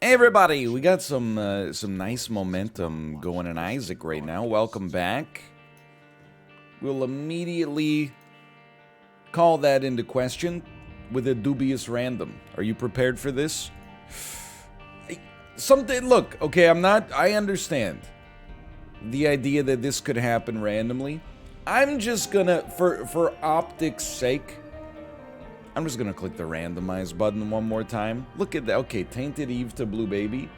Hey everybody, we got some nice momentum going in Isaac right now. Welcome back. We'll immediately call that into question with a dubious random. Are you prepared for this? Look, okay, I understand the idea that this could happen randomly. I'm just gonna, for optics sake, I'm just gonna click the randomize button one more time. Look at that. Okay, Tainted Eve to Blue Baby.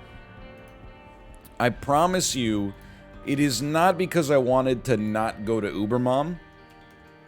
I promise you, it is not because I wanted to not go to Ubermom.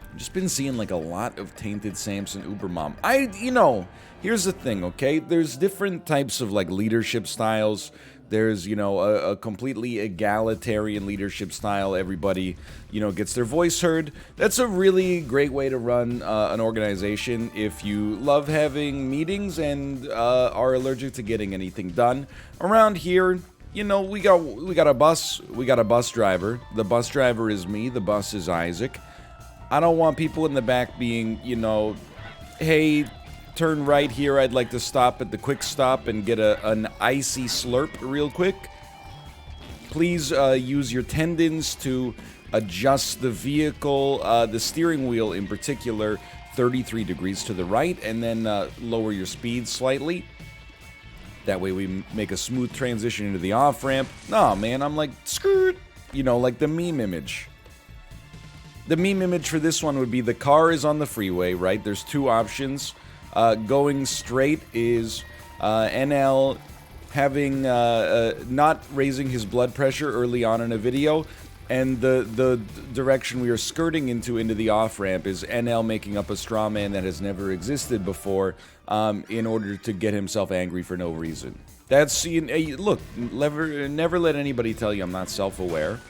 I've just been seeing like a lot of Tainted Samson Ubermom. Here's the thing, okay? There's different types of like leadership styles. There's, a completely egalitarian leadership style. Everybody, gets their voice heard. That's a really great way to run an organization if you love having meetings and are allergic to getting anything done. Around here, we got a bus driver. The bus driver is me. The bus is Isaac. I don't want people in the back being, hey, turn right here, I'd like to stop at the quick stop and get an icy slurp real quick. Please use your tendons to adjust the vehicle, the steering wheel in particular, 33 degrees to the right, and then lower your speed slightly. That way we make a smooth transition into the off-ramp. Nah, man, I'm like, skirt, like the meme image. The meme image for this one would be the car is on the freeway, right? There's two options. Going straight is NL having not raising his blood pressure early on in a video, and the direction we are skirting into the off-ramp is NL making up a straw man that has never existed before in order to get himself angry for no reason. That's, look, never let anybody tell you I'm not self-aware.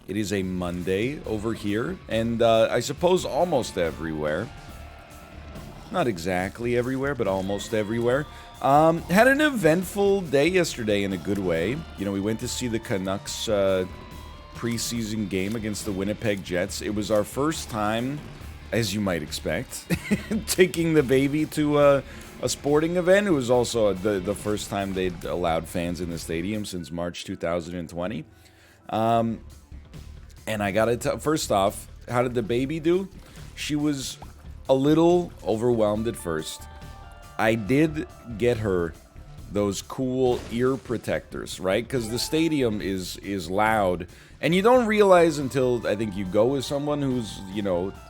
It is a Monday over here, and I suppose almost everywhere. Not exactly everywhere, but almost everywhere. Had an eventful day yesterday in a good way. We went to see the Canucks preseason game against the Winnipeg Jets. It was our first time, as you might expect, taking the baby to a sporting event. It was also the first time they'd allowed fans in the stadium since March 2020. And I gotta tell, first off, how did the baby do? She was a little overwhelmed at first. I did get her those cool ear protectors, right? Because the stadium is loud, and you don't realize until I think you go with someone who's,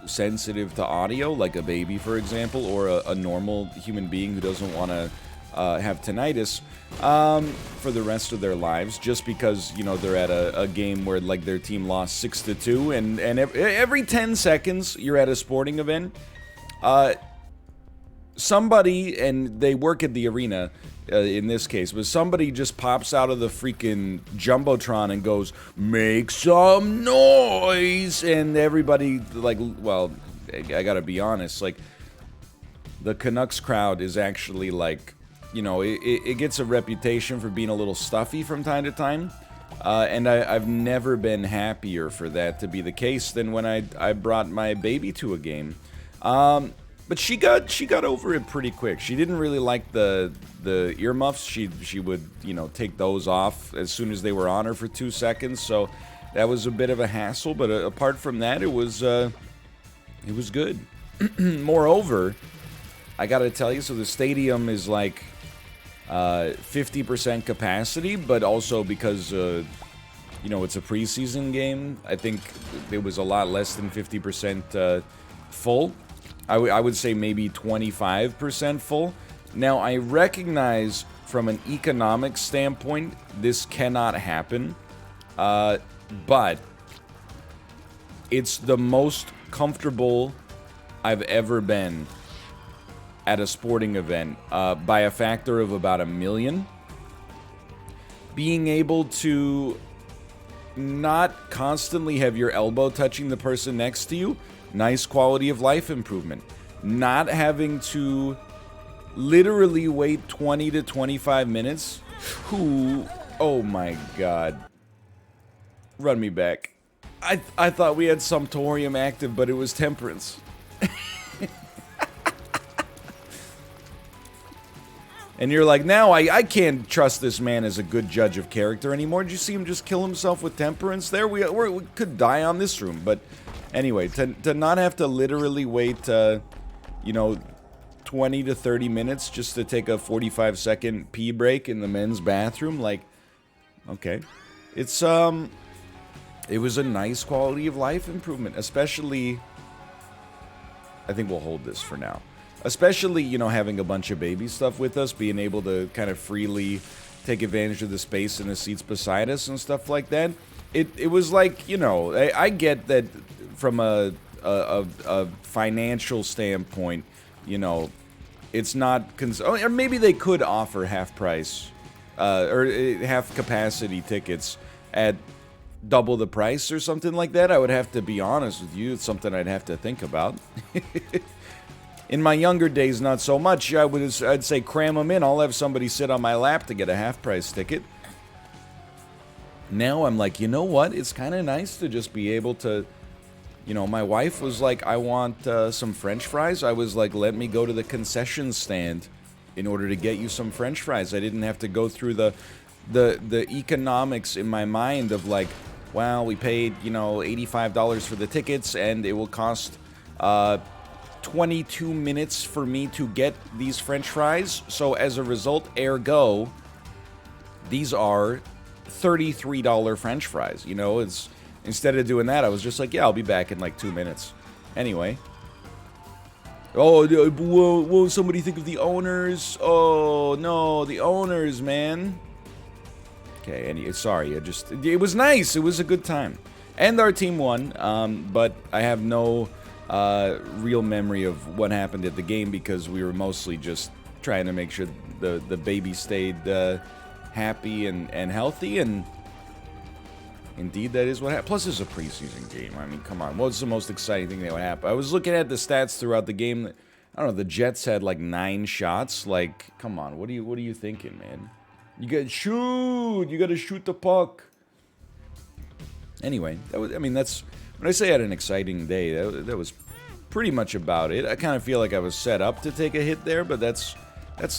sensitive to audio, like a baby, for example, or a normal human being who doesn't want to have tinnitus for the rest of their lives, just because they're at a game where like their team lost 6-2, and every 10 seconds you're at a sporting event. Somebody, and they work at the arena, in this case, but somebody just pops out of the freaking Jumbotron and goes, "Make some noise!" And everybody, like, well, I gotta be honest, like, the Canucks crowd is actually, like, it gets a reputation for being a little stuffy from time to time. And I've never been happier for that to be the case than when I brought my baby to a game. But she got over it pretty quick. She didn't really like the earmuffs. She would take those off as soon as they were on her for 2 seconds. So that was a bit of a hassle. But apart from that, it was good. Moreover, I gotta tell you, so the stadium is like 50% capacity, but also because it's a preseason game, I think it was a lot less than 50% full. I would say maybe 25% full. Now, I recognize from an economic standpoint, this cannot happen, but it's the most comfortable I've ever been at a sporting event by a factor of about 1 million. Being able to not constantly have your elbow touching the person next to you, nice quality of life improvement. Not having to literally wait 20 to 25 minutes. Oh my god. Run me back. I thought we had Sumptorium active, but it was Temperance. And you're like, now I can't trust this man as a good judge of character anymore. Did you see him just kill himself with temperance there? We could die on this room. But anyway, to not have to literally wait, you know, 20 to 30 minutes just to take a 45-second pee break in the men's bathroom, like, okay. It's, it was a nice quality of life improvement, especially, I think we'll hold this for now. Especially, you know, having a bunch of baby stuff with us, being able to kind of freely take advantage of the space in the seats beside us and stuff like that. It was like, you know, I get that from a financial standpoint, you know, it's not, or maybe they could offer half price, or half capacity tickets at double the price or something like that. I would have to be honest with you. It's something I'd have to think about. In my younger days, not so much. I'd say cram them in. I'll have somebody sit on my lap to get a half-price ticket. Now I'm like, you know what? It's kind of nice to just be able to, you know, my wife was like, I want some French fries. I was like, let me go to the concession stand in order to get you some French fries. I didn't have to go through the economics in my mind of like, well, we paid, you know, $85 for the tickets, and it will cost 22 minutes for me to get these French fries. So as a result, ergo, these are $33 French fries. You know, it's instead of doing that, I was just like, yeah, I'll be back in like 2 minutes. Anyway. Oh, won't somebody think of the owners? Oh, no, the owners, man. Okay, sorry, it was nice. It was a good time. And our team won, but I have no real memory of what happened at the game because we were mostly just trying to make sure the baby stayed happy and healthy, and indeed that is what happened. Plus, it's a preseason game. I mean, come on. What's the most exciting thing that would happen? I was looking at the stats throughout the game. I don't know, the Jets had like 9 shots. Like, come on, what are you thinking, man? You gotta shoot! You gotta shoot the puck! Anyway, that's... When I say I had an exciting day, that was pretty much about it. I kind of feel like I was set up to take a hit there, but that's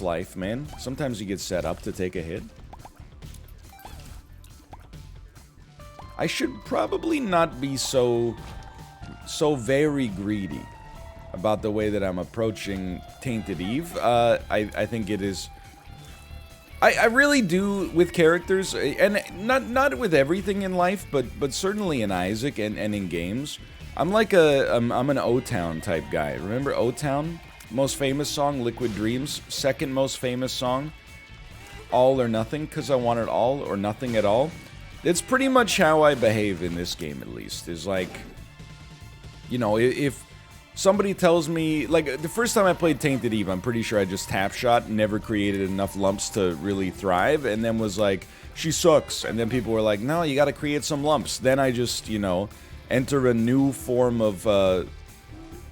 life, man. Sometimes you get set up to take a hit. I should probably not be so very greedy about the way that I'm approaching Tainted Eve. I think it is... I really do with characters, and not with everything in life, but certainly in Isaac and in games. I'm like I'm an O-Town type guy. Remember O-Town? Most famous song, Liquid Dreams. Second most famous song, All or Nothing, because I want it all or nothing at all. It's pretty much how I behave in this game, at least. Is like, you know, if somebody tells me, like, the first time I played Tainted Eve, I'm pretty sure I just tap shot, never created enough lumps to really thrive, and then was like, she sucks. And then people were like, no, you gotta create some lumps. Then I just, you know, enter a new form of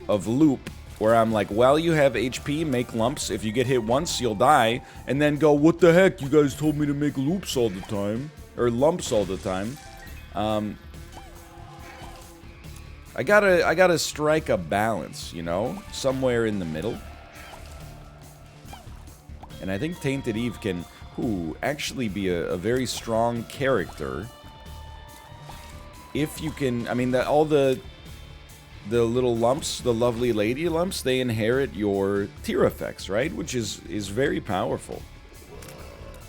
loop, where I'm like, well, you have HP, make lumps. If you get hit once, you'll die. And then go, what the heck? You guys told me to make loops all the time. Or lumps all the time. I gotta strike a balance, you know? Somewhere in the middle. And I think Tainted Eve can, actually be a very strong character. If you can, I mean, all the little lumps, the lovely lady lumps, they inherit your tier effects, right? Which is very powerful.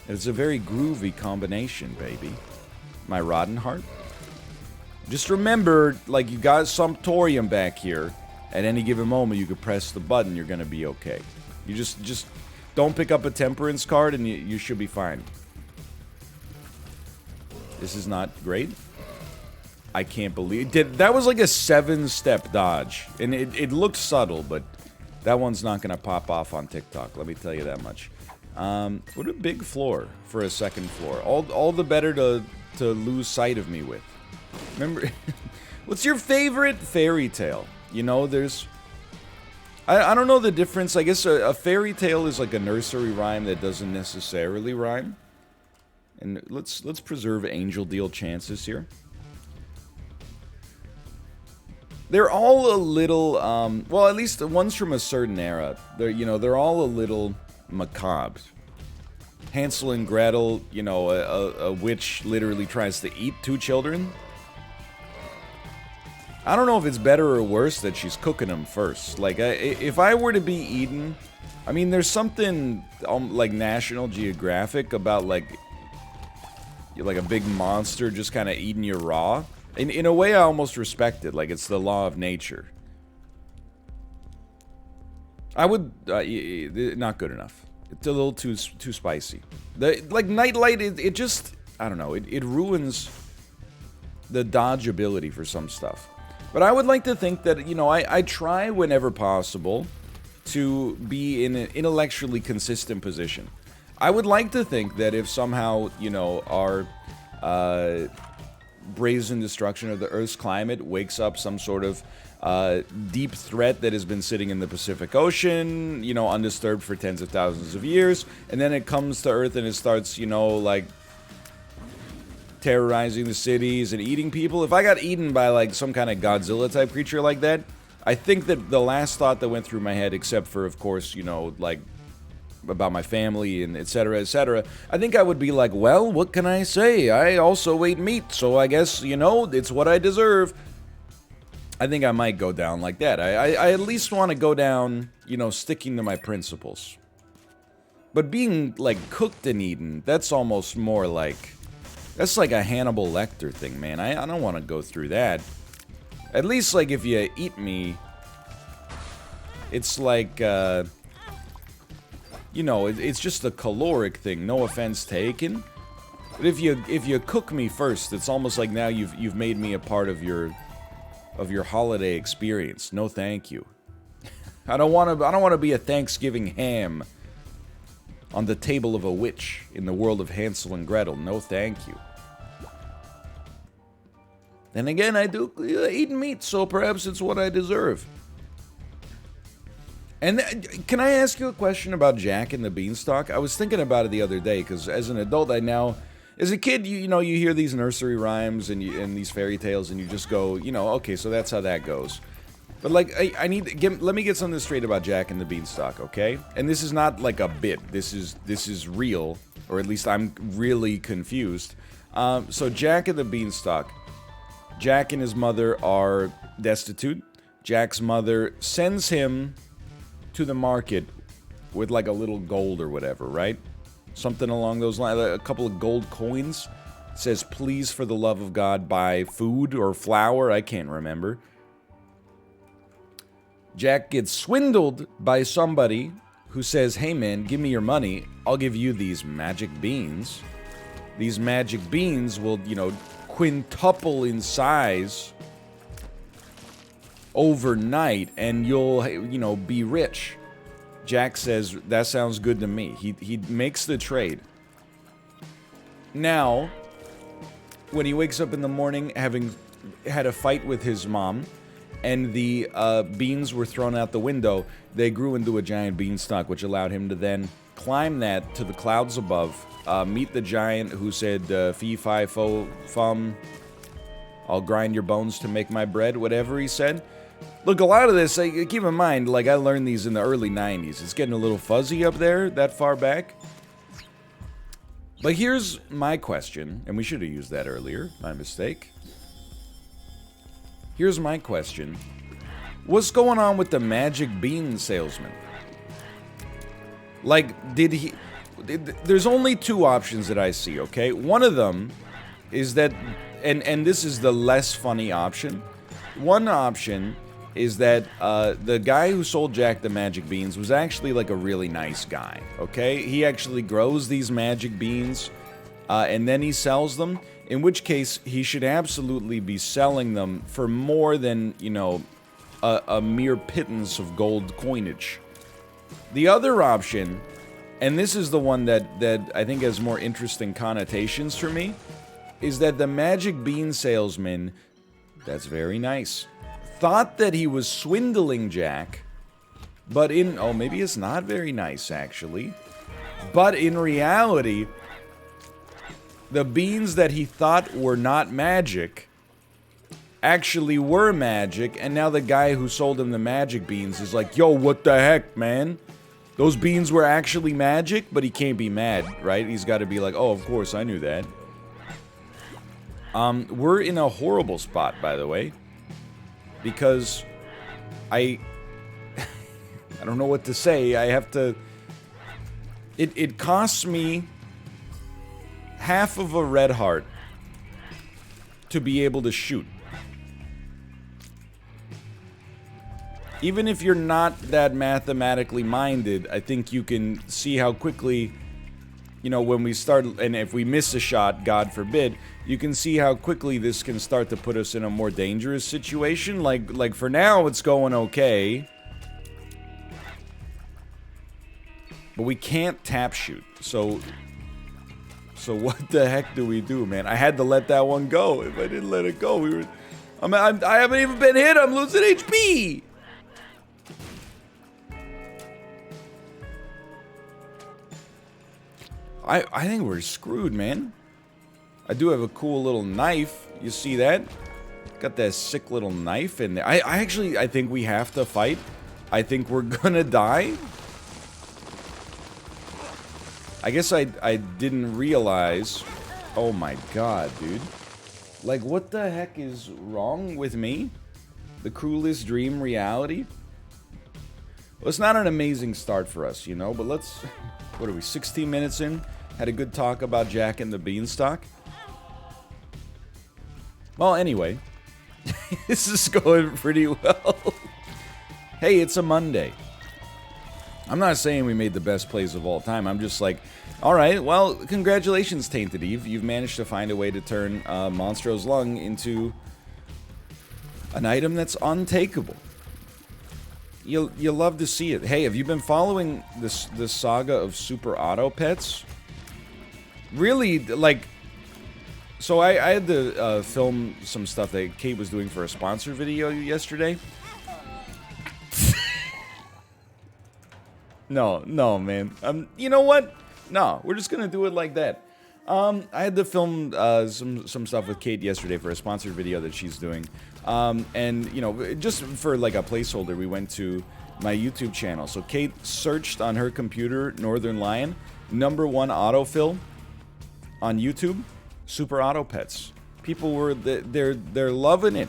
It's a very groovy combination, baby. My Rotten Heart. Just remember, like, you got Sumptorium back here. At any given moment, you could press the button, you're gonna be okay. You just don't pick up a Temperance card, and you should be fine. This is not great. I can't believe... That was like a 7-step dodge. And it looked subtle, but that one's not gonna pop off on TikTok, let me tell you that much. What a big floor for a second floor. All the better to lose sight of me with. Remember, what's your favorite fairy tale? You know, there's... I don't know the difference. I guess a fairy tale is like a nursery rhyme that doesn't necessarily rhyme. And let's preserve angel deal chances here. They're all a little, well, at least the ones from a certain era. They're all a little macabre. Hansel and Gretel, you know, a witch literally tries to eat 2 children. I don't know if it's better or worse that she's cooking them first. Like, if I were to be eaten, I mean, there's something like National Geographic about like a big monster just kind of eating you raw. In a way, I almost respect it. Like, it's the law of nature. I would not good enough. It's a little too spicy. Like Nightlight, it just, I don't know. It ruins the dodge ability for some stuff. But I would like to think that, you know, I try whenever possible to be in an intellectually consistent position. I would like to think that if somehow, you know, our brazen destruction of the Earth's climate wakes up some sort of deep threat that has been sitting in the Pacific Ocean, you know, undisturbed for tens of thousands of years, and then it comes to Earth and it starts, you know, like terrorizing the cities and eating people. If I got eaten by like some kind of Godzilla type creature like that, I think that the last thought that went through my head, except for, of course, you know, like about my family and etc., I think I would be like, well, what can I say? I also ate meat, so I guess, you know, it's what I deserve. I think I might go down like that. I at least want to go down, you know, sticking to my principles. But being, like, cooked and eaten, that's almost more like... That's like a Hannibal Lecter thing, man. I don't want to go through that. At least, like, if you eat me, it's like, you know, it's just a caloric thing. No offense taken. But if you cook me first, it's almost like now you've made me a part of your holiday experience. No, thank you. I don't want to be a Thanksgiving ham on the table of a witch in the world of Hansel and Gretel. No, thank you. Then again, I do eat meat, so perhaps it's what I deserve. And can I ask you a question about Jack and the Beanstalk? I was thinking about it the other day, because as an adult, as a kid, you know, you hear these nursery rhymes and these fairy tales, and you just go, you know, okay, so that's how that goes. But, like, let me get something straight about Jack and the Beanstalk, okay? And this is not, like, a bit. This is real, or at least I'm really confused. So Jack and the Beanstalk. Jack and his mother are destitute. Jack's mother sends him to the market with, like, a little gold or whatever, right? Something along those lines. A couple of gold coins. It says, please, for the love of God, buy food or flour. I can't remember. Jack gets swindled by somebody who says, hey man, give me your money, I'll give you these magic beans. These magic beans will, you know, quintuple in size overnight, and you'll, you know, be rich. Jack says, that sounds good to me. He makes the trade. Now, when he wakes up in the morning having had a fight with his mom, and the beans were thrown out the window, they grew into a giant beanstalk, which allowed him to then climb that to the clouds above, meet the giant who said, fee, fi, fo, fum, I'll grind your bones to make my bread, whatever he said. Look, a lot of this, keep in mind, like, I learned these in the early 90s. It's getting a little fuzzy up there, that far back. But here's my question, and we should have used that earlier, my mistake. Here's my question. What's going on with the magic bean salesman? Like, there's only 2 options that I see, okay? One of them is that, and this is the less funny option. One option is that the guy who sold Jack the magic beans was actually like a really nice guy, okay? He actually grows these magic beans, and then he sells them. In which case, he should absolutely be selling them for more than, you know, a mere pittance of gold coinage. The other option, and this is the one that I think has more interesting connotations for me, is that the magic bean salesman, that's very nice, thought that he was swindling Jack, but oh, maybe it's not very nice, actually. But in reality, the beans that he thought were not magic actually were magic, and now the guy who sold him the magic beans is like, yo, what the heck, man? Those beans were actually magic, but he can't be mad, right? He's got to be like, oh, of course, I knew that. We're in a horrible spot, by the way. Because I don't know what to say. I have to... It costs me half of a red heart to be able to shoot. Even if you're not that mathematically minded, I think you can see how quickly, you know, when we start, and if we miss a shot, God forbid, you can see how quickly this can start to put us in a more dangerous situation. Like for now, it's going okay. But we can't tap shoot. So what the heck do we do, man? I had to let that one go. If I didn't let it go, I haven't even been hit. I'm losing HP. I think we're screwed, man. I do have a cool little knife. You see that? Got that sick little knife in there. I think we have to fight. I think we're gonna die. I guess I didn't realize. Oh my god, dude. Like, what the heck is wrong with me? The cruelest dream reality? Well, it's not an amazing start for us, you know, but let's... What are we, 16 minutes in? Had a good talk about Jack and the Beanstalk. Well, anyway. This is going pretty well. Hey, it's a Monday. I'm not saying we made the best plays of all time. I'm just like, alright, well, congratulations, Tainted Eve. You've managed to find a way to turn Monstro's Lung into an item that's untakeable. You'll love to see it. Hey, have you been following this saga of Super Auto Pets? Really, like... So I had to film some stuff that Kate was doing for a sponsor video yesterday. No, man. You know what? No, we're just gonna do it like that. I had to film some stuff with Kate yesterday for a sponsored video that she's doing. And, you know, just for like a placeholder, we went to my YouTube channel. So Kate searched on her computer, Northern Lion, #1 autofill on YouTube, Super Auto Pets. People were, they're loving it.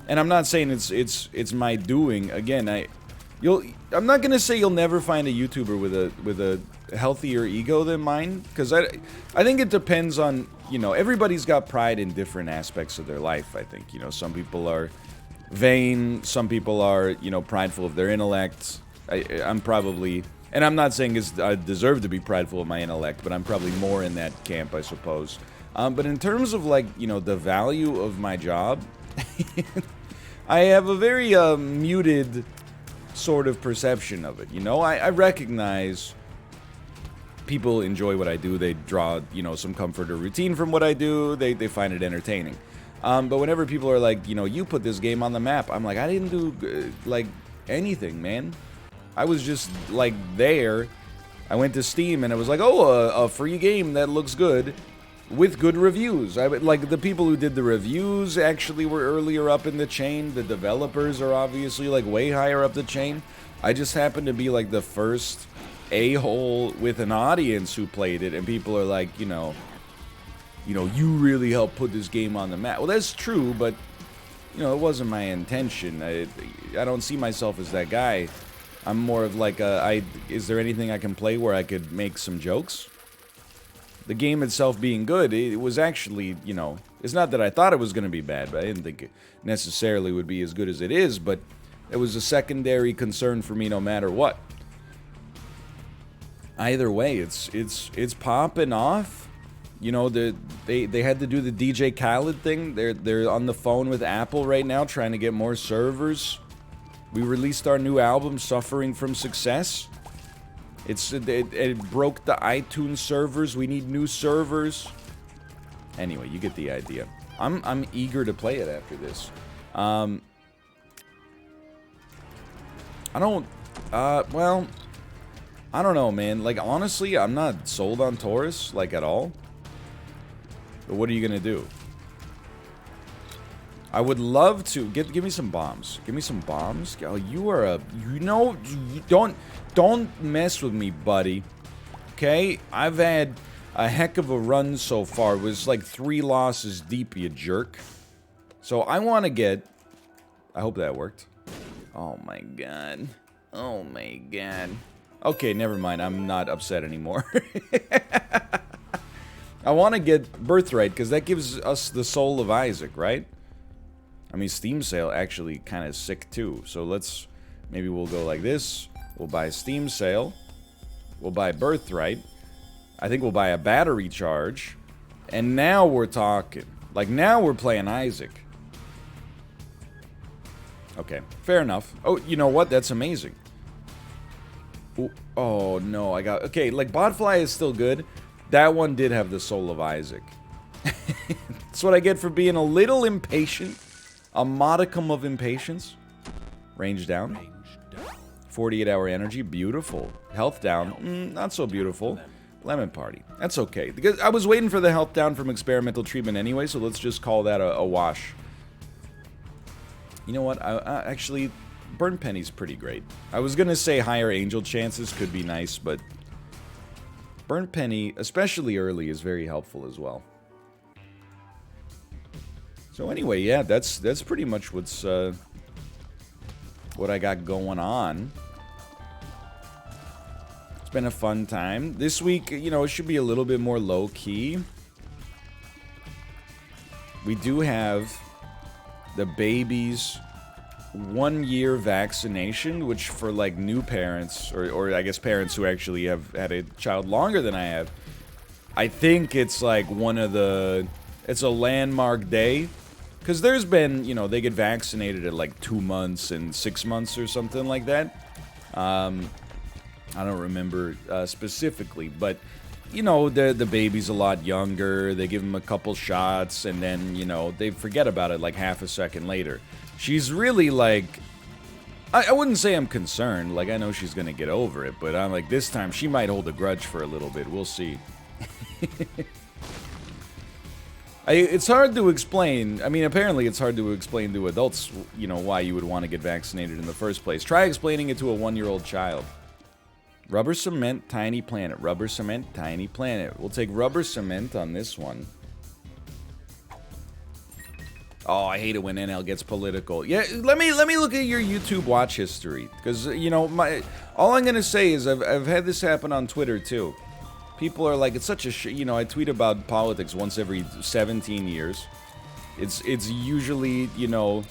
And I'm not saying it's my doing. Again, I'm not gonna say you'll never find a YouTuber with a healthier ego than mine, because I think it depends on, you know, everybody's got pride in different aspects of their life. I think, you know, some people are vain, some people are, you know, prideful of their intellect. I'm probably, and I'm not saying I deserve to be prideful of my intellect, but I'm probably more in that camp, I suppose. But in terms of, like, you know, the value of my job, I have a very muted sort of perception of it, you know? I recognize people enjoy what I do. They draw, you know, some comfort or routine from what I do. They find it entertaining. But whenever people are like, you know, you put this game on the map, I'm like, I didn't do, like, anything, man. I was just, like, there. I went to Steam and it was like, oh, a free game that looks good with good reviews. Like, the people who did the reviews actually were earlier up in the chain. The developers are obviously, like, way higher up the chain. I just happened to be, like, the first a-hole with an audience who played it, and people are like, you know, you really helped put this game on the map. Well, that's true, but, you know, it wasn't my intention. I don't see myself as that guy. I'm more of like is there anything I can play where I could make some jokes? The game itself being good, it was actually, you know, it's not that I thought it was going to be bad, but I didn't think it necessarily would be as good as it is, but it was a secondary concern for me no matter what. Either way, it's popping off. You know, they had to do the DJ Khaled thing. They're on the phone with Apple right now trying to get more servers. We released our new album, Suffering from Success. It broke the iTunes servers. We need new servers. Anyway, you get the idea. I'm eager to play it after this. Well, I don't know, man. Like, honestly, I'm not sold on Taurus, like, at all. But what are you gonna do? I would love to give me some bombs. Give me some bombs. Oh, you are a don't mess with me, buddy. Okay, I've had a heck of a run so far. It was like 3 losses deep, you jerk. So I want to get. I hope that worked. Oh my god. Oh my god. Okay, never mind. I'm not upset anymore. I want to get Birthright because that gives us the soul of Isaac, right? I mean, Steam Sale actually kind of sick too. So let's, maybe we'll go like this. We'll buy Steam Sale. We'll buy Birthright. I think we'll buy a battery charge. And now we're talking. Like, now we're playing Isaac. Okay, fair enough. Oh, you know what? That's amazing. Ooh, oh, no, I got... Okay, like, Botfly is still good. That one did have the soul of Isaac. That's what I get for being a little impatient. A modicum of impatience. Range down. 48-hour energy. Beautiful. Health down. Not so beautiful. Lemon Party. That's okay. Because I was waiting for the health down from experimental treatment anyway, so let's just call that a wash. You know what? Actually, Burn Penny's pretty great. I was going to say higher angel chances could be nice, but Burn Penny, especially early, is very helpful as well. So anyway, yeah, that's pretty much what's what I got going on. It's been a fun time. This week, you know, it should be a little bit more low-key. We do have the baby's 1-year vaccination, which for, like, new parents, or I guess parents who actually have had a child longer than I have, I think it's, like, one of the... It's a landmark day. Because there's been, you know, they get vaccinated at, like, 2 months and 6 months or something like that. I don't remember specifically, but, you know, the baby's a lot younger. They give them a couple shots, and then, you know, they forget about it like half a second later. She's really, like... I wouldn't say I'm concerned. Like, I know she's gonna get over it, but I'm like, this time she might hold a grudge for a little bit. We'll see. It's hard to explain. I mean, apparently it's hard to explain to adults, you know, why you would want to get vaccinated in the first place. Try explaining it to a 1-year-old child. Rubber cement, tiny planet. Rubber cement, tiny planet. We'll take rubber cement on this one. Oh, I hate it when NL gets political. Yeah, let me look at your YouTube watch history, because you know, all I'm gonna say is I've had this happen on Twitter too. People are like, it's such a you know, I tweet about politics once every 17 years. It's usually, you know,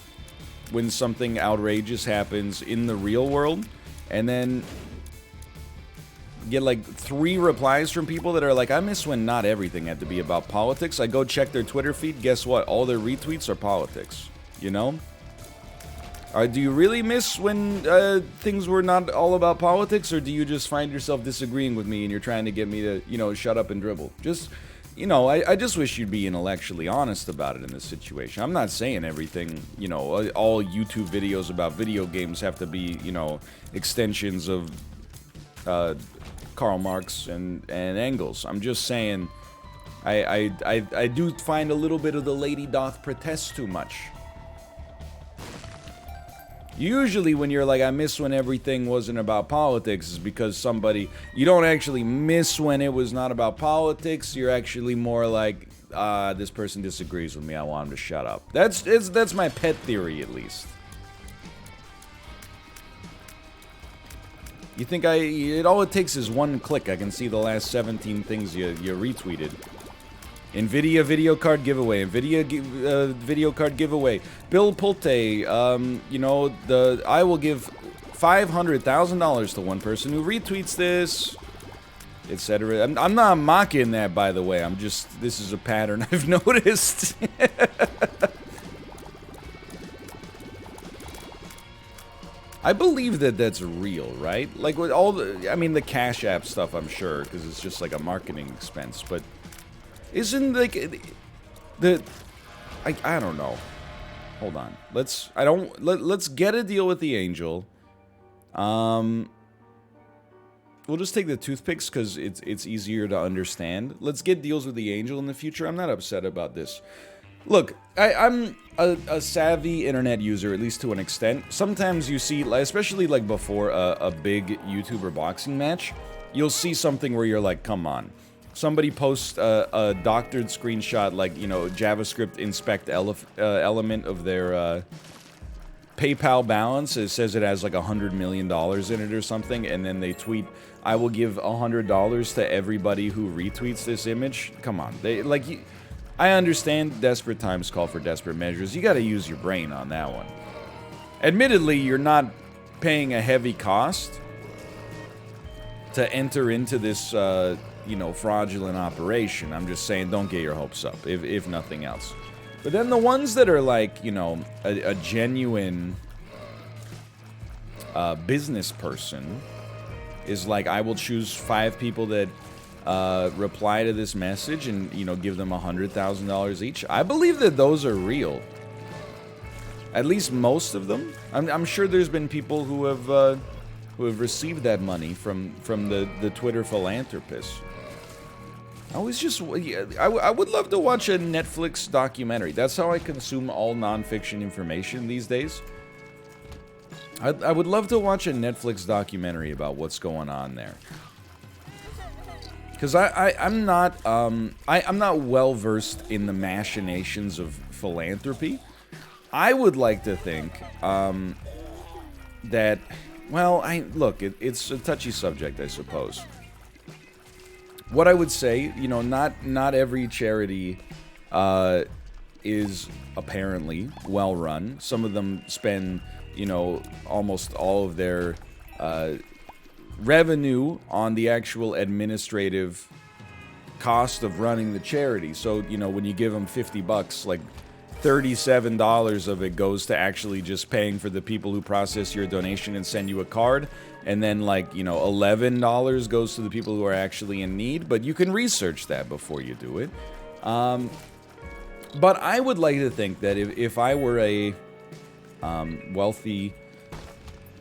when something outrageous happens in the real world, and then get like 3 replies from people that are like, I miss when not everything had to be about politics. I go check their Twitter feed, guess what? All their retweets are politics, you know? Do you really miss when things were not all about politics, or do you just find yourself disagreeing with me and you're trying to get me to, you know, shut up and dribble? Just, you know, I just wish you'd be intellectually honest about it in this situation. I'm not saying everything, you know, all YouTube videos about video games have to be, you know, extensions of Karl Marx and Engels. I'm just saying I do find a little bit of the lady doth protest too much. Usually when you're like, I miss when everything wasn't about politics, is because somebody... You don't actually miss when it was not about politics. You're actually more like, this person disagrees with me. I want him to shut up. That's my pet theory, at least. You think all it takes is one click. I can see the last 17 things you retweeted. NVIDIA video card giveaway. NVIDIA video card giveaway. Bill Pulte, you know, I will give $500,000 to one person who retweets this, etc. I'm not mocking that, by the way. I'm just, this is a pattern I've noticed. I believe that that's real, right? Like with all the, I mean, the Cash App stuff, I'm sure, because it's just like a marketing expense, but isn't like I don't know. Hold on. Let's get a deal with the angel. We'll just take the toothpicks because it's easier to understand. Let's get deals with the angel in the future. I'm not upset about this. Look, I'm a savvy internet user, at least to an extent. Sometimes you see, especially like before a big YouTuber boxing match, you'll see something where you're like, come on. Somebody posts a doctored screenshot, like, you know, JavaScript inspect element of their PayPal balance. It says it has like $100 million in it or something, and then they tweet, I will give $100 to everybody who retweets this image. Come on. I understand desperate times call for desperate measures. You gotta use your brain on that one. Admittedly, you're not paying a heavy cost to enter into this, you know, fraudulent operation. I'm just saying, don't get your hopes up, if nothing else. But then the ones that are like, you know, a genuine business person is like, I will choose 5 people that reply to this message and, you know, give them $100,000 each. I believe that those are real. At least most of them. I'm sure there's been people who have received that money from the Twitter philanthropists. I would love to watch a Netflix documentary. That's how I consume all nonfiction information these days. I would love to watch a Netflix documentary about what's going on there. Because I'm not well versed in the machinations of philanthropy. I would like to think that, well, it's a touchy subject, I suppose. What I would say, you know, not every charity is apparently well run. Some of them spend, you know, almost all of their revenue on the actual administrative cost of running the charity. So, you know, when you give them $50, like $37 of it goes to actually just paying for the people who process your donation and send you a card. And then, like, you know, $11 goes to the people who are actually in need. But you can research that before you do it. But I would like to think that if I were a wealthy,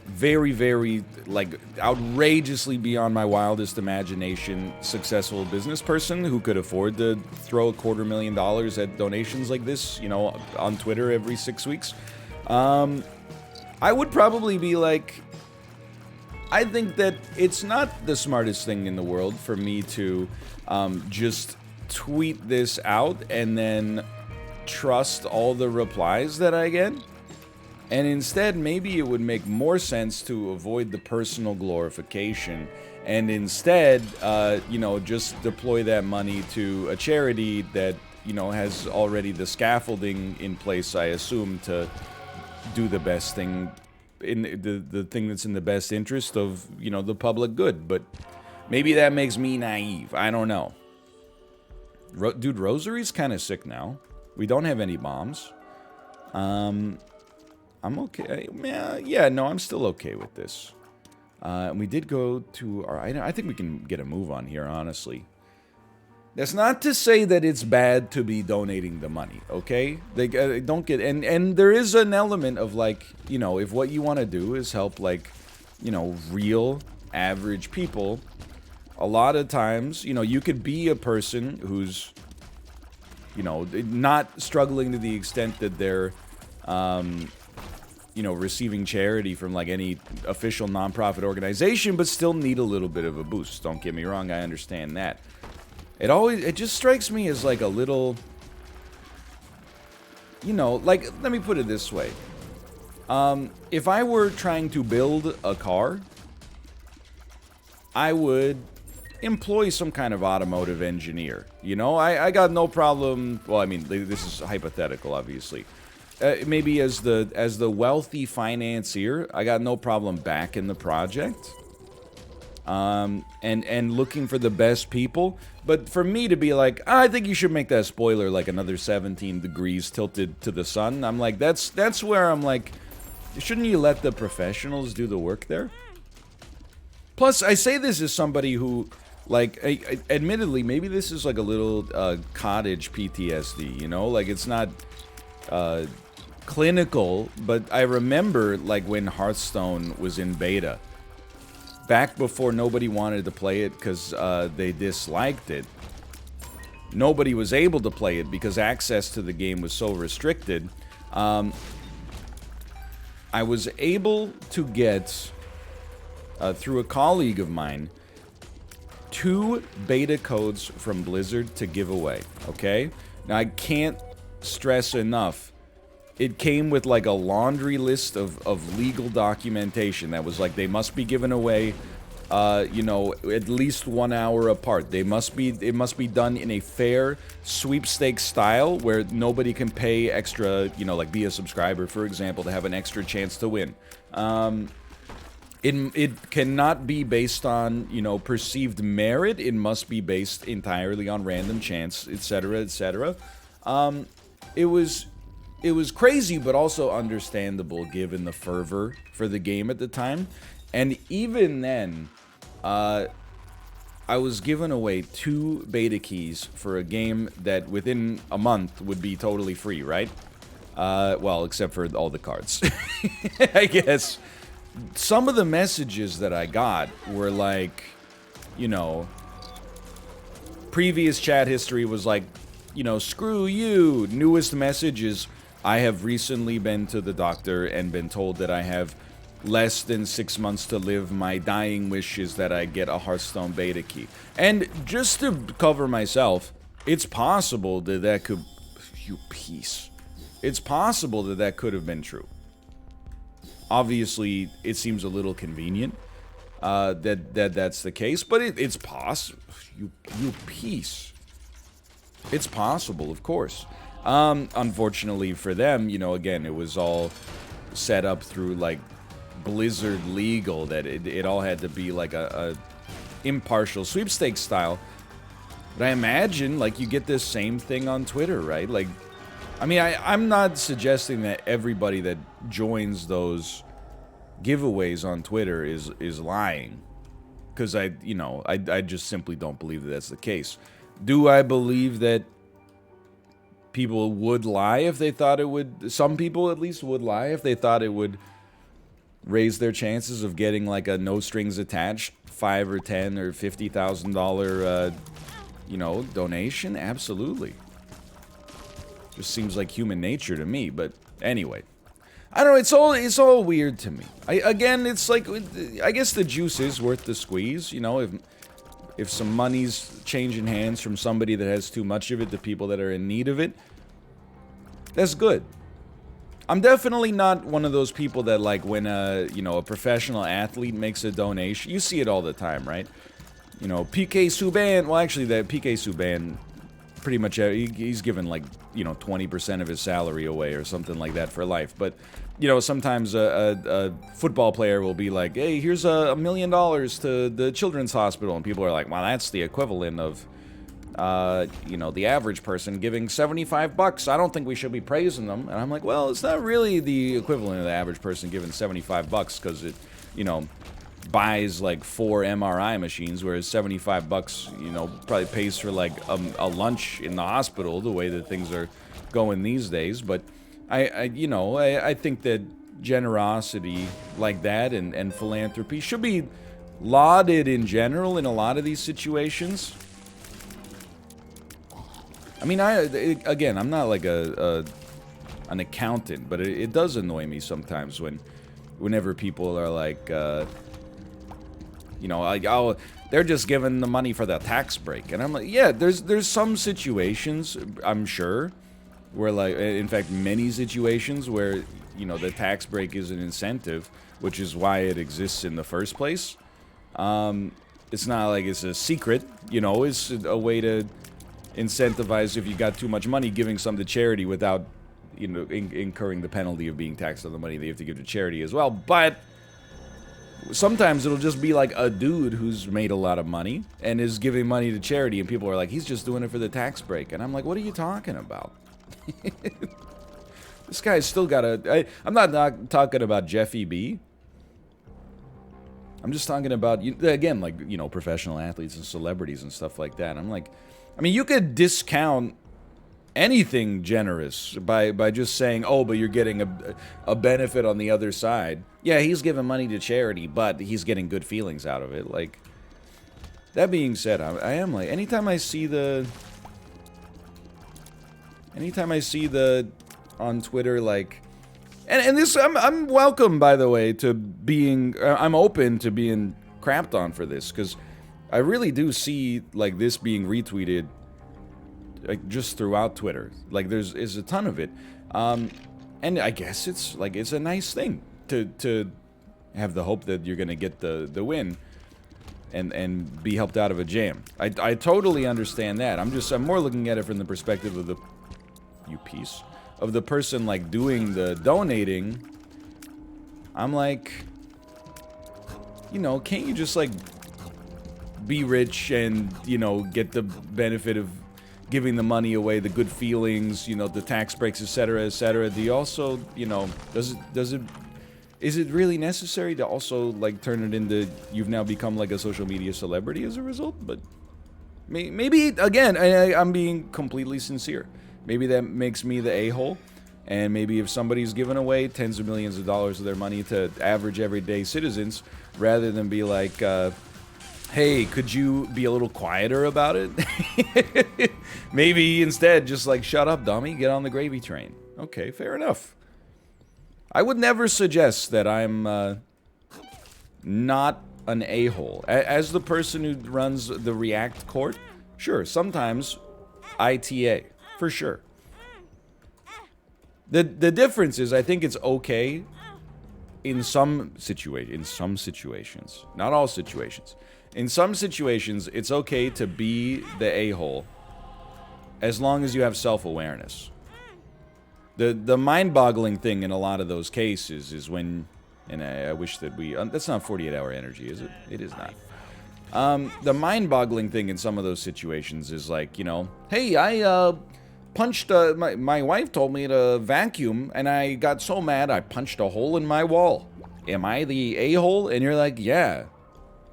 very, very, like, outrageously beyond my wildest imagination, successful business person who could afford to throw $250,000 at donations like this, you know, on Twitter every 6 weeks, I would probably be like, I think that it's not the smartest thing in the world for me to just tweet this out and then trust all the replies that I get. And instead, maybe it would make more sense to avoid the personal glorification and instead, you know, just deploy that money to a charity that, you know, has already the scaffolding in place, I assume, to do the best thing, in the thing that's in the best interest of, you know, the public good. But maybe that makes me naive. I don't know. Dude, Rosary's kind of sick now. We don't have any bombs. I'm okay. Yeah, no, I'm still okay with this. We did go to our... I think we can get a move on here, honestly. That's not to say that it's bad to be donating the money, okay? They don't get... And there is an element of, like, you know, if what you want to do is help, like, you know, real, average people, a lot of times, you know, you could be a person who's, you know, not struggling to the extent that they're... you know, receiving charity from, like, any official nonprofit organization, but still need a little bit of a boost. Don't get me wrong, I understand that. It just strikes me as, like, a little, you know, like, let me put it this way. If I were trying to build a car, I would employ some kind of automotive engineer. You know, I got no problem, well, I mean, this is hypothetical, obviously. Maybe as the wealthy financier, I got no problem backing the project, and looking for the best people. But for me to be like, I think you should make that spoiler like another 17 degrees tilted to the sun, I'm like, that's where I'm like, shouldn't you let the professionals do the work there? Plus, I say this as somebody who, like, admittedly, maybe this is like a little cottage PTSD, you know, like it's not clinical, but I remember, like, when Hearthstone was in beta, back before nobody wanted to play it because they disliked it. nobody was able to play it because access to the game was so restricted. I was able to get, through a colleague of mine, 2 beta codes from Blizzard to give away, okay? Now, I can't stress enough, it came with like a laundry list of legal documentation that was like, they must be given away, you know, at least 1 hour apart. It must be done in a fair sweepstakes style where nobody can pay extra, you know, like be a subscriber, for example, to have an extra chance to win. It cannot be based on, you know, perceived merit. It must be based entirely on random chance, etc., etc. It was crazy, but also understandable given the fervor for the game at the time. And even then, I was given away 2 beta keys for a game that within a month would be totally free, right? Well, except for all the cards. I guess. Some of the messages that I got were like, you know, previous chat history was like, you know, screw you. Newest message is, I have recently been to the doctor and been told that I have less than 6 months to live. My dying wish is that I get a Hearthstone beta key. And just to cover myself, it's possible that that could... You piece. It's possible that that could have been true. Obviously, it seems a little convenient that's the case, but it's possible. You piece. It's possible, of course. Unfortunately for them, you know, again, it was all set up through, like, Blizzard legal, that it all had to be, like, a impartial sweepstakes style. But I imagine, like, you get this same thing on Twitter, right? Like, I mean, I'm not suggesting that everybody that joins those giveaways on Twitter is lying. Because I just simply don't believe that that's the case. Do I believe that people would lie if they thought it would... Some people, at least, would lie if they thought it would raise their chances of getting, like, a no-strings-attached $5 or $10 or $50,000, you know, donation? Absolutely. Just seems like human nature to me, but anyway. I don't know, it's all weird to me. Again, it's like, I guess the juice is worth the squeeze, you know, if some money's changing hands from somebody that has too much of it to people that are in need of it, that's good. I'm definitely not one of those people that, like, when you know, a professional athlete makes a donation, you see it all the time, right? You know, PK Subban, well, actually, that PK Subban, pretty much, he's given, like, you know, 20% of his salary away or something like that for life. But, you know, sometimes a football player will be like, hey, here's $1 million to the children's hospital. And people are like, well, that's the equivalent of, you know, the average person giving $75. I don't think we should be praising them. And I'm like, well, it's not really the equivalent of the average person giving $75 because it, you know, buys like 4 MRI machines, whereas $75, you know, probably pays for like a lunch in the hospital, the way that things are going these days. But you know, I think that generosity like that and philanthropy should be lauded in general in a lot of these situations. I mean, again, I'm not like an accountant, but it does annoy me sometimes whenever people are like, you know, like, oh, they're just giving the money for the tax break. And I'm like, yeah, there's some situations, I'm sure, where, like, in fact, many situations where, you know, the tax break is an incentive, which is why it exists in the first place. It's not like it's a secret, you know, it's a way to incentivize, if you got too much money, giving some to charity without, you know, incurring the penalty of being taxed on the money that you have to give to charity as well. But sometimes it'll just be like a dude who's made a lot of money and is giving money to charity, and people are like, he's just doing it for the tax break. And I'm like, what are you talking about? This guy's still got a... I'm not talking about Jeffy B. I'm just talking about, again, like, you know, professional athletes and celebrities and stuff like that. I'm like, I mean, you could discount anything generous by just saying, oh, but you're getting a benefit on the other side. Yeah, he's giving money to charity, but he's getting good feelings out of it. Like, that being said, I am like, anytime I see the Anytime I see on Twitter, like, and this, I'm welcome, by the way, to being, I'm open to being crapped on for this, because I really do see, like, this being retweeted, like, just throughout Twitter. Like, is a ton of it. And I guess it's, like, it's a nice thing to have the hope that you're gonna get the win and be helped out of a jam. I totally understand that. I'm more looking at it from the perspective of the person, like, doing the donating. I'm like, you know, can't you just, like, be rich and, you know, get the benefit of giving the money away, the good feelings, you know, the tax breaks, etc., etc. Do you also, you know, is it really necessary to also, like, turn it into, you've now become, like, a social media celebrity as a result? But maybe, again, I'm being completely sincere. Maybe that makes me the a-hole. And maybe if somebody's giving away tens of millions of dollars of their money to average everyday citizens, rather than be like, hey, could you be a little quieter about it? Maybe instead just like, shut up, dummy, get on the gravy train. Okay, fair enough. I would never suggest that I'm not an a-hole. As the person who runs the React court, sure, sometimes ITA, for sure. The difference is, I think it's okay in some situations, not all situations. In some situations, it's okay to be the a-hole as long as you have self-awareness. The mind-boggling thing in a lot of those cases is when, and I wish that that's not 48-hour energy, is it? It is not. The mind-boggling thing in some of those situations is like, you know, hey, I punched, my wife told me to vacuum, and I got so mad I punched a hole in my wall. Am I the a-hole? And you're like, yeah.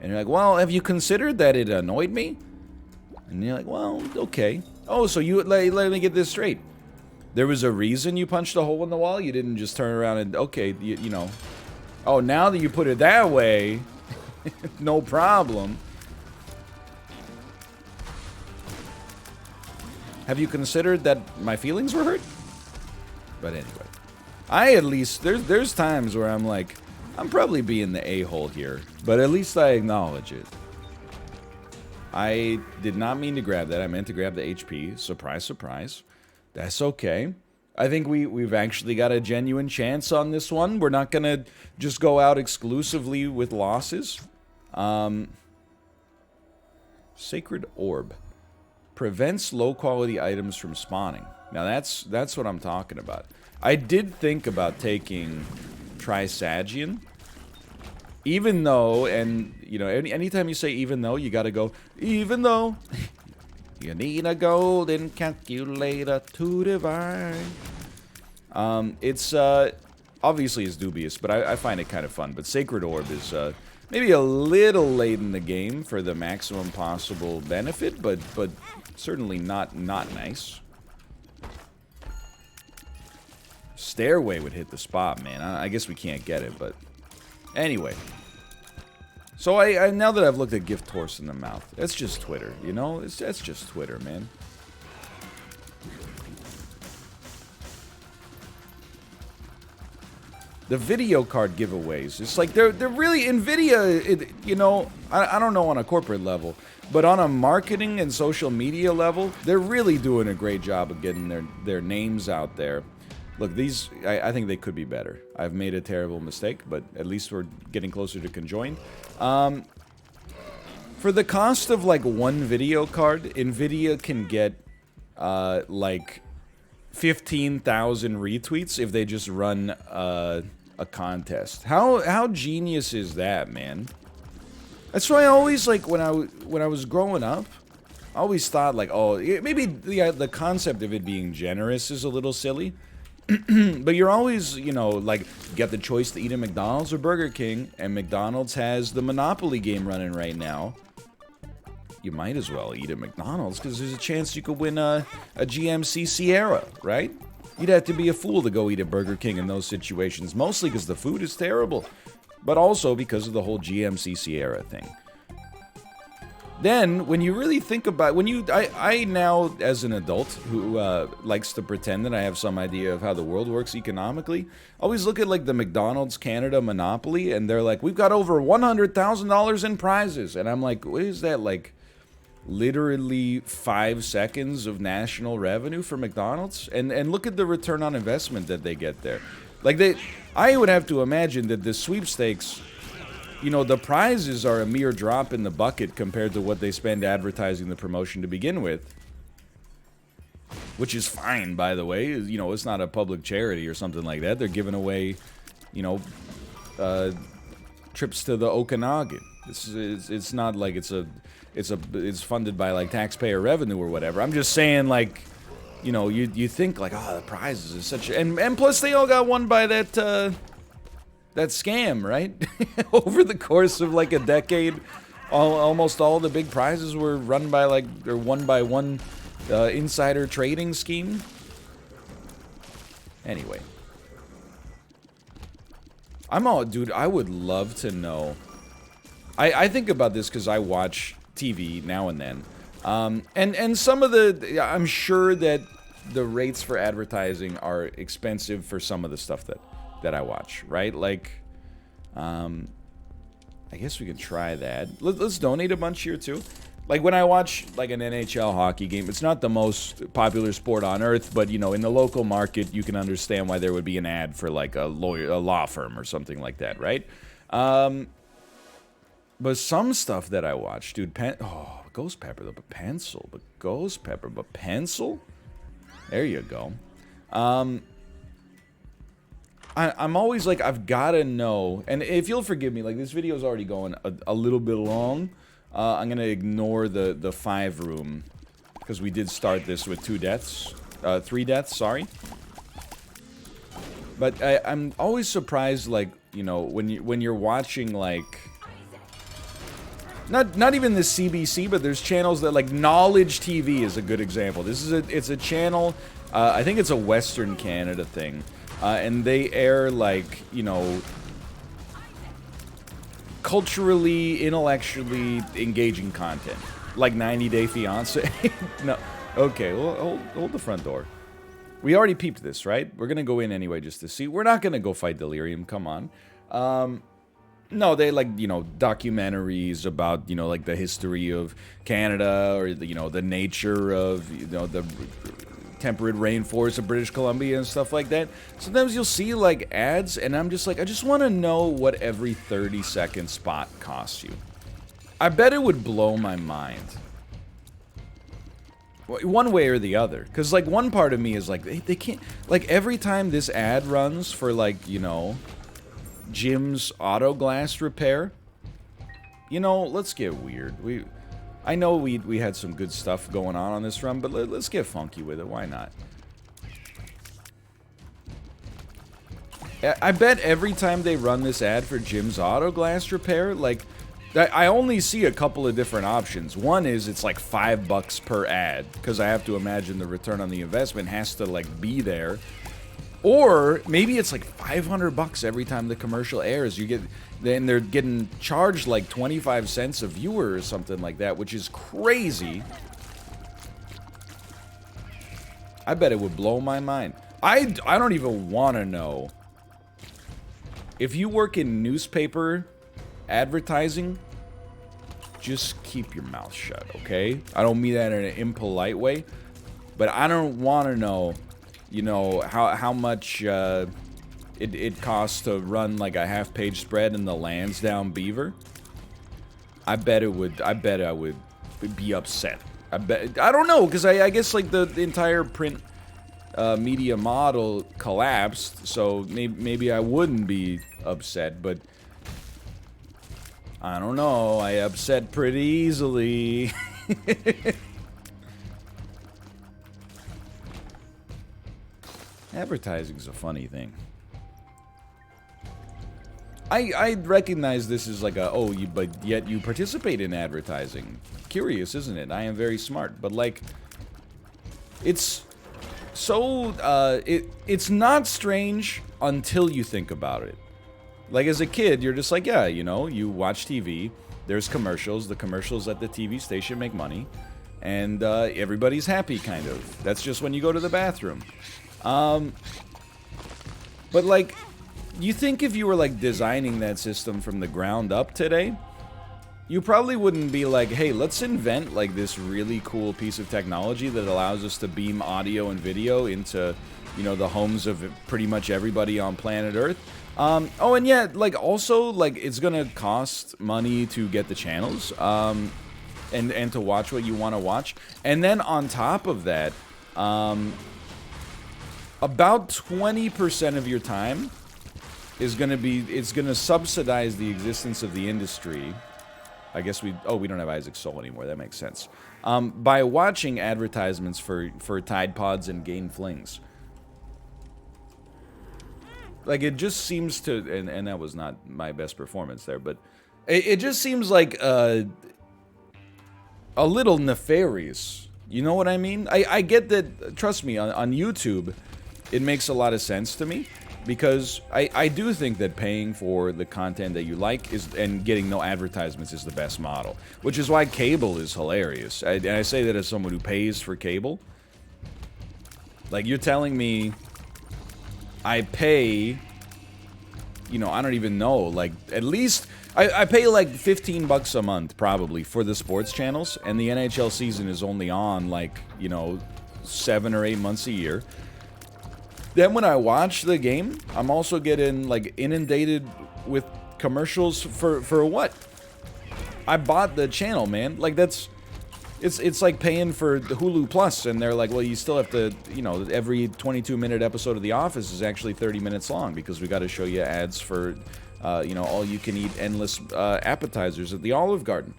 And you're like, well, have you considered that it annoyed me? And you're like, well, okay. Oh, so you, let me get this straight. There was a reason you punched a hole in the wall? You didn't just turn around and, okay, you know. Oh, now that you put it that way, no problem. Have you considered that my feelings were hurt? But anyway, I at least, there's times where I'm like, I'm probably being the a-hole here, but at least I acknowledge it. I did not mean to grab that. I meant to grab the HP. Surprise, surprise. That's okay. I think we've actually got a genuine chance on this one. We're not going to just go out exclusively with losses. Sacred Orb. Prevents low-quality items from spawning. Now, that's what I'm talking about. I did think about taking Trisagion. Even though, and, you know, anytime you say even though, you gotta go, even though you need a golden calculator to divide. It's, obviously is dubious, but I find it kind of fun. But Sacred Orb is, maybe a little late in the game for the maximum possible benefit, but certainly not nice. Stairway would hit the spot, man. I guess we can't get it, but anyway. So I now that I've looked at gift horse in the mouth, that's just Twitter, you know? That's just Twitter, man. The video card giveaways, it's like they're really NVIDIA, you know, I don't know on a corporate level, but on a marketing and social media level, they're really doing a great job of getting their names out there. Look, these, I think they could be better. I've made a terrible mistake, but at least we're getting closer to conjoined. For the cost of, like, one video card, NVIDIA can get, like, 15,000 retweets if they just run, a contest. How genius is that, man? That's why I always, like, when I was growing up, I always thought, like, oh, maybe the concept of it being generous is a little silly. But you're always, you know, like, you got the choice to eat at McDonald's or Burger King, and McDonald's has the Monopoly game running right now. You might as well eat at McDonald's, because there's a chance you could win a GMC Sierra, right? You'd have to be a fool to go eat at Burger King in those situations, mostly because the food is terrible, but also because of the whole GMC Sierra thing. then when you really think about I now as an adult who likes to pretend that I have some idea of how the world works economically, always look at like the McDonald's Canada monopoly, and they're like, we've got over $100,000 in prizes, and I'm like, what is that, like literally 5 seconds of national revenue for McDonald's? And look at the return on investment that they get there. Like I would have to imagine that the sweepstakes, you know, the prizes are a mere drop in the bucket compared to what they spend advertising the promotion to begin with. Which is fine, by the way. You know, it's not a public charity or something like that. They're giving away, you know, trips to the Okanagan. It's not like it's funded by like taxpayer revenue or whatever. I'm just saying, like, you know, you think like, oh, the prizes is such, and plus they all got won by that scam, right? Over the course of like a decade, almost all the big prizes were run by like, or won by one insider trading scheme. Anyway, dude, I would love to know. I think about this because I watch TV now and then. And some of I'm sure that the rates for advertising are expensive for some of the stuff that I watch, right? Like, I guess we can try that. Let's donate a bunch here too. Like when I watch like an NHL hockey game, it's not the most popular sport on earth, but you know, in the local market, you can understand why there would be an ad for like a law firm or something like that, right? But some stuff that I watch, dude, ghost pepper, but pencil, but pencil. There you go. I'm always like, I've got to know, and if you'll forgive me, like this video is already going a little bit long. I'm gonna ignore the 5 room because we did start this with 3 deaths. Sorry. But I'm always surprised, like, you know, when you're watching like. Not even the CBC, but there's channels that, like, Knowledge TV is a good example. It's a channel, I think it's a Western Canada thing, and they air, like, you know, culturally, intellectually engaging content, like 90 Day Fiancé. No, okay, well, hold the front door. We already peeped this, right? We're gonna go in anyway just to see. We're not gonna go fight Delirium. Come on. No, they, like, you know, documentaries about, you know, like the history of Canada, or the, you know, the nature of, you know, the temperate rainforest of British Columbia and stuff like that. Sometimes you'll see like ads, and I'm just like, I just want to know what every 30-second spot costs you. I bet it would blow my mind. One way or the other. Because, like, one part of me is like, they can't, like, every time this ad runs for, like, you know, Jim's auto glass repair, you know, let's get weird. I know we had some good stuff going on this run, but let's get funky with it. Why not? I bet every time they run this ad for Jim's auto glass repair, like, I only see a couple of different options. One is it's like $5 per ad, because I have to imagine the return on the investment has to, like, be there. Or maybe it's like $500 every time the commercial airs. Then they're getting charged like 25 cents a viewer or something like that, which is crazy. I bet it would blow my mind. I don't even want to know. If you work in newspaper advertising, just keep your mouth shut, okay? I don't mean that in an impolite way, but I don't want to know, you know, how much it costs to run like a half-page spread in the Lansdowne Beaver. I bet I would be upset. I don't know, because I guess like the entire print media model collapsed, so maybe I wouldn't be upset, but I don't know. I upset pretty easily. Advertising's a funny thing. I recognize this is like but yet you participate in advertising. Curious, isn't it? I am very smart, but like, it's so, it's not strange until you think about it. Like, as a kid, you're just like, yeah, you know, you watch TV, there's commercials. The commercials at the TV station make money, and everybody's happy, kind of. That's just when you go to the bathroom. But like, you think if you were like designing that system from the ground up today, you probably wouldn't be like, hey, let's invent like this really cool piece of technology that allows us to beam audio and video into, you know, the homes of pretty much everybody on planet Earth. Oh, and yeah, like, also, like, it's gonna cost money to get the channels, and to watch what you want to watch. And then on top of that, about 20% of your time is gonna be, it's gonna subsidize the existence of the industry. I guess we don't have Isaac Soul anymore, that makes sense. By watching advertisements for Tide Pods and Gain Flings. Like, it just seems to, and that was not my best performance there, but it just seems like a little nefarious. You know what I mean? I get that, trust me, on YouTube, it makes a lot of sense to me, because I do think that paying for the content that you like is, and getting no advertisements, is the best model. Which is why cable is hilarious. And I say that as someone who pays for cable. Like, you're telling me I pay, you know, I don't even know, like, at least, I pay like 15 bucks a month, probably, for the sports channels, and the NHL season is only on, like, you know, 7 or 8 months a year. Then when I watch the game, I'm also getting, like, inundated with commercials for what? I bought the channel, man. Like, that's... It's like paying for the Hulu Plus, and they're like, well, you still have to, you know, every 22-minute episode of The Office is actually 30 minutes long, because we got to show you ads for, you know, all-you-can-eat endless appetizers at the Olive Garden.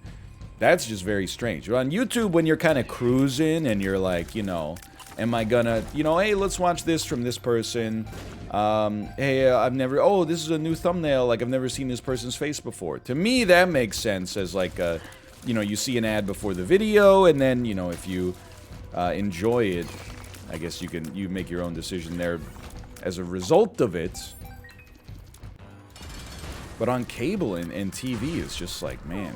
That's just very strange. On YouTube, when you're kind of cruising, and you're like, you know, am I gonna, you know, hey, let's watch this from this person. Hey, I've never, oh, this is a new thumbnail, like, I've never seen this person's face before. To me, that makes sense as, like, a... You know, you see an ad before the video, and then, you know, if you enjoy it, I guess you make your own decision there as a result of it. But on cable and TV, it's just like, man.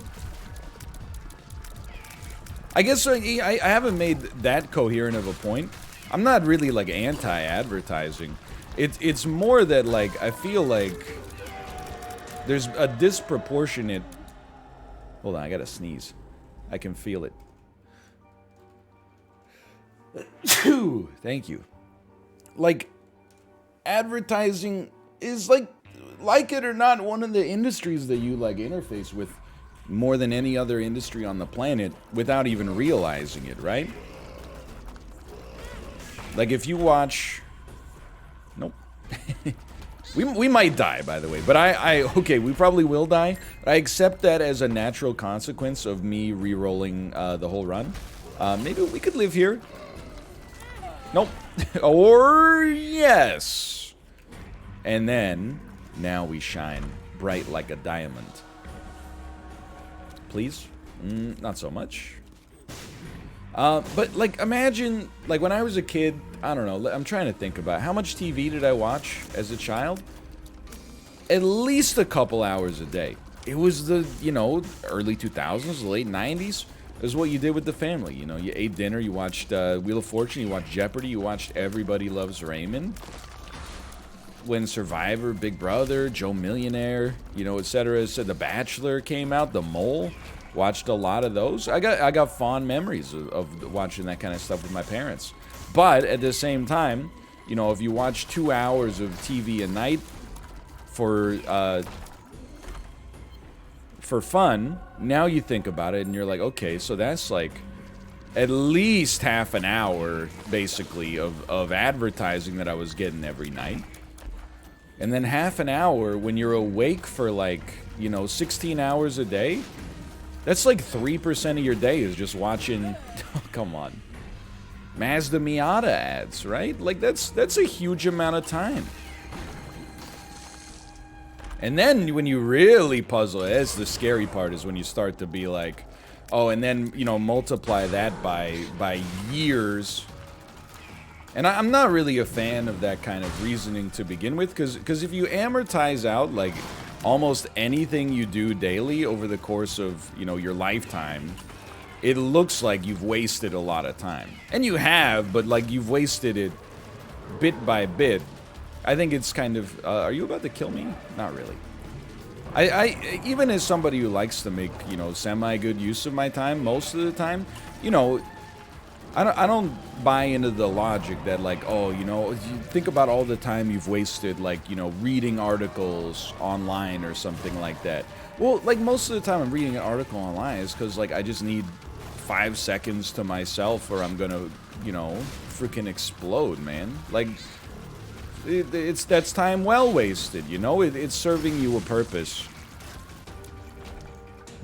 I guess I haven't made that coherent of a point. I'm not really, like, anti-advertising. It's more that, like, I feel like there's a disproportionate... Hold on, I gotta sneeze. I can feel it. Thank you. Like, advertising is, like it or not, one of the industries that you, like, interface with more than any other industry on the planet without even realizing it, right? Like, if you watch... Nope. We might die, by the way, but okay, we probably will die. I accept that as a natural consequence of me re-rolling the whole run. Maybe we could live here. Nope. Or yes. And then, now we shine bright like a diamond. Please? Not so much. But, like, imagine, like, when I was a kid, I don't know, I'm trying to think about how much TV did I watch as a child? At least a couple hours a day. It was the, you know, early 2000s, late 90s. It was what you did with the family, you know, you ate dinner, you watched Wheel of Fortune, you watched Jeopardy, you watched Everybody Loves Raymond. When Survivor, Big Brother, Joe Millionaire, you know, etc. So The Bachelor came out, The Mole. Watched a lot of those. I got fond memories of watching that kind of stuff with my parents. But at the same time, you know, if you watch 2 hours of TV a night for fun, now you think about it and you're like, okay, so that's like at least half an hour, basically, of advertising that I was getting every night. And then half an hour when you're awake for, like, you know, 16 hours a day. That's like 3% of your day is just watching, oh, come on, Mazda Miata ads, right? Like, that's a huge amount of time. And then when you really puzzle, that's the scary part, is when you start to be like, oh, and then, you know, multiply that by years. And I'm not really a fan of that kind of reasoning to begin with, because if you amortize out, like, almost anything you do daily over the course of, you know, your lifetime, it looks like you've wasted a lot of time. And you have, but like you've wasted it bit by bit. I think it's kind of, are you about to kill me? Not really. I even as somebody who likes to make, you know, semi-good use of my time, most of the time, you know, I don't buy into the logic that, like, oh, you know, you think about all the time you've wasted, like, you know, reading articles online or something like that. Well, like, most of the time I'm reading an article online is because, like, I just need 5 seconds to myself or I'm gonna, you know, freaking explode, man. Like, that's time well wasted, you know? It's serving you a purpose.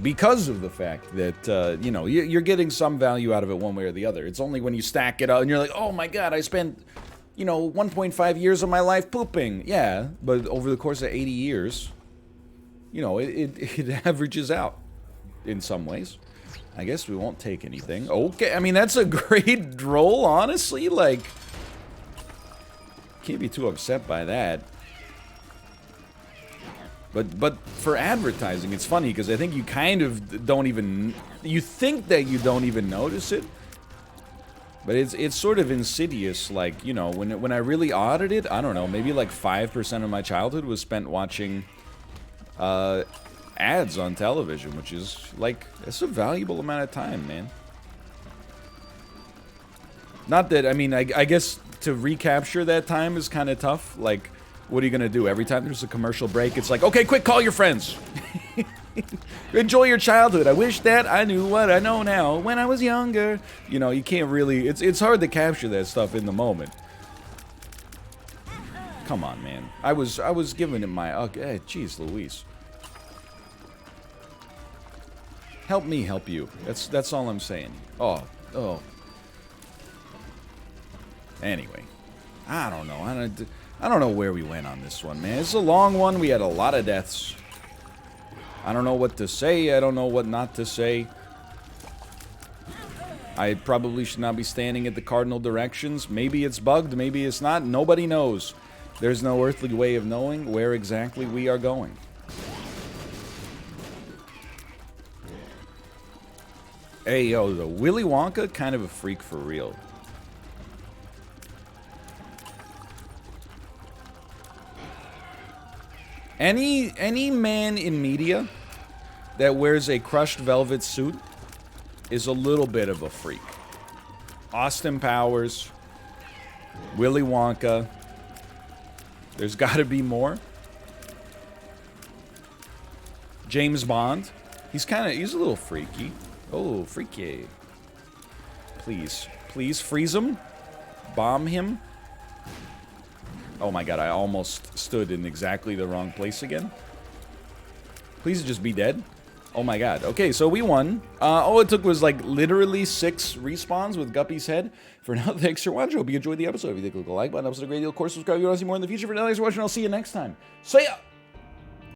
Because of the fact that, you know, you're getting some value out of it one way or the other. It's only when you stack it up and you're like, oh my god, I spent, you know, 1.5 years of my life pooping. Yeah, but over the course of 80 years, you know, it averages out in some ways. I guess we won't take anything. Okay, I mean, that's a great roll, honestly. Like, can't be too upset by that. But for advertising, it's funny because I think you kind of don't even, you think that you don't even notice it, but it's sort of insidious. Like, you know, when I really audited, I don't know, maybe like 5% of my childhood was spent watching ads on television, which is like, it's a valuable amount of time, man. Not that, I mean, I guess to recapture that time is kind of tough. Like, what are you gonna do? Every time there's a commercial break, it's like, okay, quick, call your friends. Enjoy your childhood. I wish that I knew what I know now when I was younger. You know, you can't really, it's hard to capture that stuff in the moment. Come on, man. I was giving it my, okay, jeez Louise. Help me help you. That's all I'm saying. Oh. Anyway, I don't know. I don't know where we went on this one, man. It's a long one. We had a lot of deaths. I don't know what to say. I don't know what not to say. I probably should not be standing at the cardinal directions. Maybe it's bugged. Maybe it's not. Nobody knows. There's no earthly way of knowing where exactly we are going. Hey, yo, the Willy Wonka, kind of a freak for real. Any man in media that wears a crushed velvet suit is a little bit of a freak. Austin Powers, Willy Wonka. There's got to be more. James Bond. He's a little freaky. Oh, freaky. Please freeze him. Bomb him. Oh my god, I almost stood in exactly the wrong place again. Please just be dead. Oh my god. Okay, so we won. All it took was like literally 6 respawns with Guppy's head. For now, thanks for watching. Hope you enjoyed the episode. If you think, click the like button. That was a great deal. Of course, subscribe if you want to see more in the future. For now, thanks for watching. I'll see you next time. See ya!